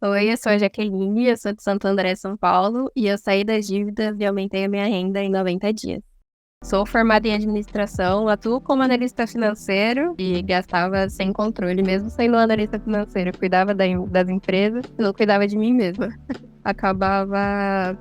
Oi, eu sou a Jaqueline, eu sou de Santo André, São Paulo, e eu saí das dívidas e aumentei a minha renda em 90 dias. Sou formada em administração, atuo como analista financeiro e gastava sem controle, mesmo sendo analista financeiro. Eu cuidava das empresas e não cuidava de mim mesma. Acabava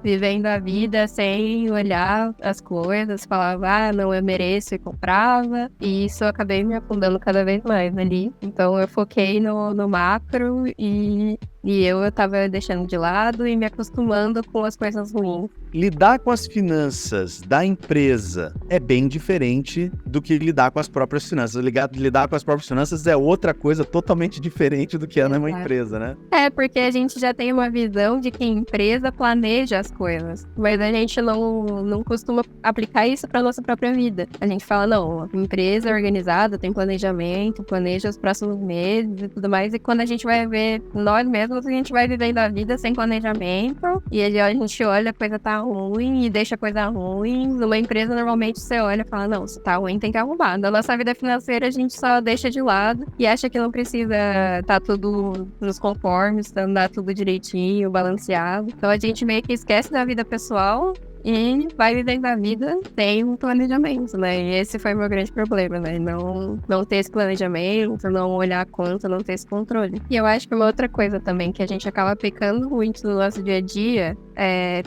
vivendo a vida sem olhar as coisas, falava, não, eu mereço, e comprava. E isso eu acabei me afundando cada vez mais ali. Então eu foquei no macro e eu tava deixando de lado e me acostumando com as coisas ruins. Lidar com as finanças da empresa é bem diferente do que lidar com as próprias finanças. Lidar com as próprias finanças é outra coisa totalmente diferente do que é numa empresa, né? É, porque a gente já tem uma visão de que a empresa planeja as coisas, mas a gente não costuma aplicar isso para nossa própria vida. A gente fala, não, a empresa é organizada, tem planejamento, planeja os próximos meses e tudo mais, e quando a gente vai ver nós mesmos, a gente vai vivendo a vida sem planejamento, e a gente olha, a coisa tá ruim e deixa a coisa ruim. Numa empresa, normalmente, você olha e fala, não, se tá ruim, tem que arrumar. Na nossa vida financeira, a gente só deixa de lado e acha que não precisa tá tudo nos conformes, andar tudo direitinho, balanceado. Então, a gente meio que esquece da vida pessoal e vai vivendo a vida sem um planejamento, né? E esse foi o meu grande problema, né? Não ter esse planejamento, não olhar a conta, não ter esse controle. E eu acho que uma outra coisa também que a gente acaba pecando muito no nosso dia a dia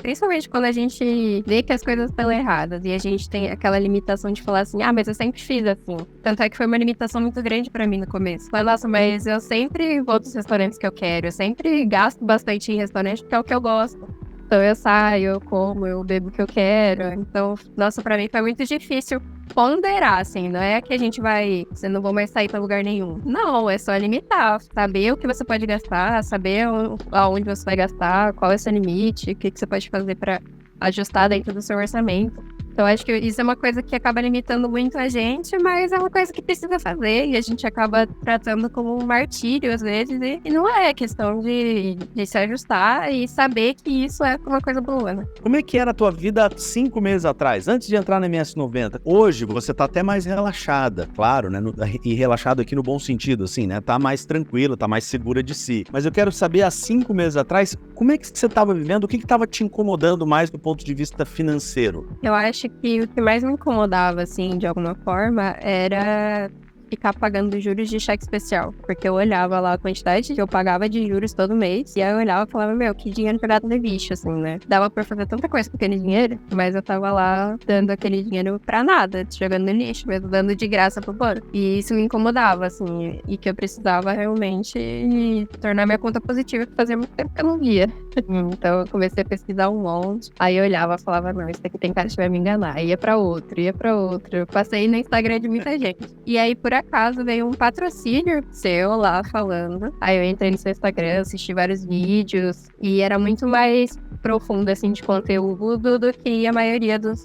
principalmente quando a gente vê que as coisas estão erradas e a gente tem aquela limitação de falar assim, mas eu sempre fiz assim. Tanto é que foi uma limitação muito grande pra mim no começo. Falei, nossa, mas eu sempre vou dos restaurantes que eu quero, eu sempre gasto bastante em restaurante porque é o que eu gosto. Então eu saio, eu como, eu bebo o que eu quero. Então, nossa, pra mim foi muito difícil ponderar, assim. Não é que a gente você não vai mais sair pra lugar nenhum. Não, é só limitar. Saber o que você pode gastar, saber aonde você vai gastar, qual é o seu limite, o que você pode fazer pra ajustar dentro do seu orçamento. Então, acho que isso é uma coisa que acaba limitando muito a gente, mas é uma coisa que precisa fazer e a gente acaba tratando como um martírio, às vezes, e não é questão de se ajustar e saber que isso é uma coisa boa, né? Como é que era a tua vida há 5 meses atrás, antes de entrar na MS90? Hoje, você tá até mais relaxada, claro, né? E relaxado aqui no bom sentido, assim, né? Tá mais tranquila, tá mais segura de si. Mas eu quero saber, há 5 meses atrás, como é que você tava vivendo? O que tava te incomodando mais do ponto de vista financeiro? Eu acho que o que mais me incomodava, assim, de alguma forma, era ficar pagando juros de cheque especial. Porque eu olhava lá a quantidade que eu pagava de juros todo mês, e aí eu olhava e falava, meu, que dinheiro jogado no lixo, assim, né? Dava pra fazer tanta coisa com aquele dinheiro, mas eu tava lá dando aquele dinheiro pra nada, jogando no lixo, mesmo dando de graça pro banco. E isso me incomodava, assim, e que eu precisava realmente tornar minha conta positiva, que fazia muito tempo que eu não via. Então eu comecei a pesquisar um monte, aí eu olhava e falava, não, isso aqui tem cara que vai me enganar. Aí ia pra outro. Eu passei no Instagram de muita gente. E aí, por acaso, veio um patrocínio seu lá falando. Aí eu entrei no seu Instagram, assisti vários vídeos, e era muito mais profundo, assim, de conteúdo do que a maioria dos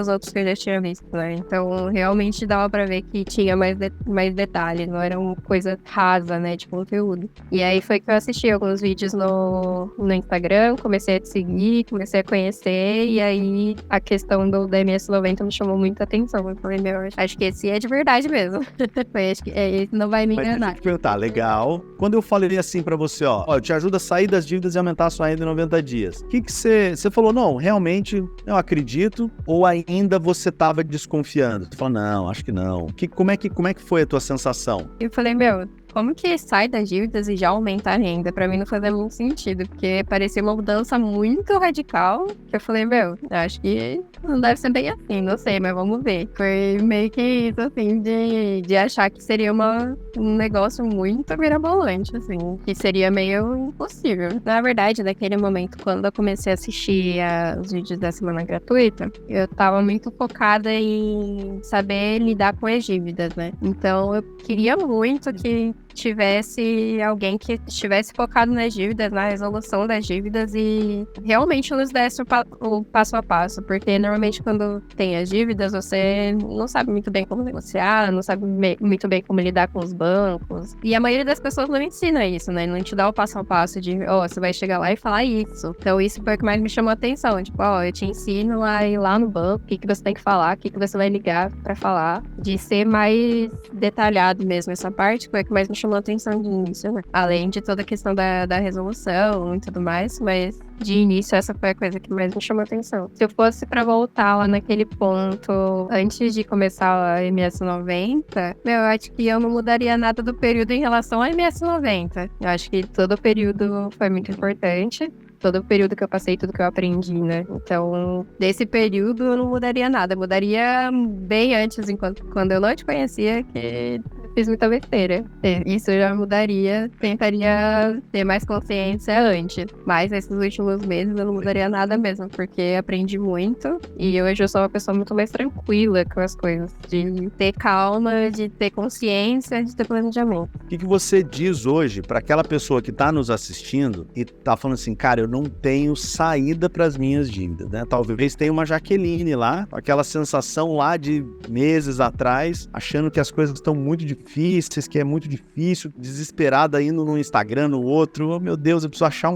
outros que eu já tinha visto, né? Então, realmente dava pra ver que tinha mais detalhes, não era uma coisa rasa, né, de conteúdo. E aí foi que eu assisti alguns vídeos no Instagram, comecei a te seguir, comecei a conhecer, e aí a questão do MS90 me chamou muita atenção. Eu falei, meu, acho que esse é de verdade mesmo. Acho que esse não vai me enganar. Mas deixa eu te perguntar, legal. Quando eu falei assim pra você, ó, eu te ajudo a sair das dívidas e aumentar a sua renda em 90 dias. O que você falou? Não, realmente, eu acredito, ou ainda você tava desconfiando? Tu falou, não, acho que não. Como é que foi a tua sensação? Eu falei, meu, como que sai das dívidas e já aumenta a renda? Pra mim não fazia muito sentido, porque parecia uma mudança muito radical, que eu falei, meu, acho que não deve ser bem assim, não sei, mas vamos ver. Foi meio que isso, assim, de achar que seria um negócio muito mirabolante, assim, que seria meio impossível. Na verdade, naquele momento, quando eu comecei a assistir os vídeos da semana gratuita, eu tava muito focada em saber lidar com as dívidas, né? Então, eu queria muito que tivesse alguém que estivesse focado nas dívidas, na resolução das dívidas e realmente nos desse o passo a passo, porque normalmente quando tem as dívidas você não sabe muito bem como negociar, não sabe muito bem como lidar com os bancos, e a maioria das pessoas não ensina isso, né, não te dá o passo a passo de, você vai chegar lá e falar isso. Então isso foi o que mais me chamou a atenção, tipo, eu te ensino a ir lá no banco, o que você tem que falar, o que você vai ligar pra falar, de ser mais detalhado mesmo essa parte, foi o que mais me chamou chamou atenção de início, né? Além de toda a questão da resolução e tudo mais, mas de início essa foi a coisa que mais me chamou atenção. Se eu fosse pra voltar lá naquele ponto antes de começar a MS-90, eu acho que eu não mudaria nada do período em relação a MS-90. Eu acho que todo o período foi muito importante. Todo o período que eu passei, tudo que eu aprendi, né? Então, desse período eu não mudaria nada. Eu mudaria bem antes, quando eu não te conhecia, que eu fiz muita besteira. Isso eu já mudaria, tentaria ter mais consciência antes. Mas nesses últimos meses eu não mudaria nada mesmo, porque aprendi muito. E hoje eu sou uma pessoa muito mais tranquila com as coisas. De ter calma, de ter consciência, de ter planejamento. O que você diz hoje para aquela pessoa que está nos assistindo e tá falando assim, cara, eu não tenho saída para as minhas dívidas, né? Talvez tenha uma Jaqueline lá, aquela sensação lá de meses atrás, achando que as coisas estão muito difíceis, que é muito difícil, desesperada indo no Instagram, no outro, oh, meu Deus, eu preciso achar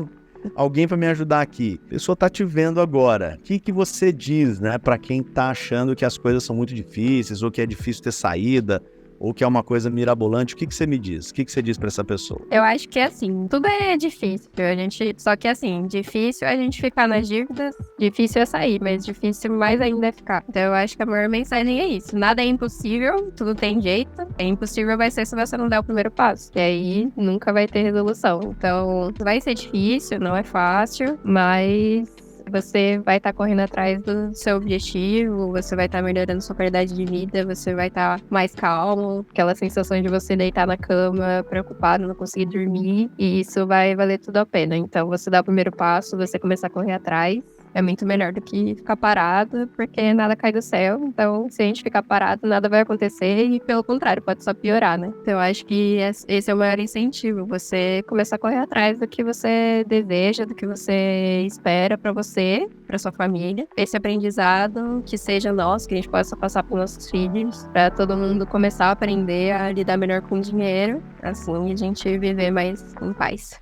alguém para me ajudar aqui. A pessoa tá te vendo agora. O que você diz, né, para quem tá achando que as coisas são muito difíceis ou que é difícil ter saída? Ou que é uma coisa mirabolante, o que você me diz? O que você diz pra essa pessoa? Eu acho que, assim, tudo é difícil. Só que, assim, difícil é a gente ficar nas dívidas, difícil é sair, mas difícil mais ainda é ficar. Então, eu acho que a maior mensagem é isso. Nada é impossível, tudo tem jeito. É impossível vai ser se você não der o primeiro passo. E aí, nunca vai ter resolução. Então, vai ser difícil, não é fácil, mas você vai estar correndo atrás do seu objetivo, você vai estar melhorando sua qualidade de vida, você vai estar mais calmo, aquela sensação de você deitar na cama preocupado, não conseguir dormir, e isso vai valer tudo a pena. Então, você dá o primeiro passo, você começar a correr atrás, é muito melhor do que ficar parado, porque nada cai do céu. Então, se a gente ficar parado, nada vai acontecer e, pelo contrário, pode só piorar, né? Então, eu acho que esse é o maior incentivo, você começar a correr atrás do que você deseja, do que você espera pra você, pra sua família. Esse aprendizado que seja nosso, que a gente possa passar pros nossos filhos, pra todo mundo começar a aprender a lidar melhor com o dinheiro, assim a gente viver mais em paz.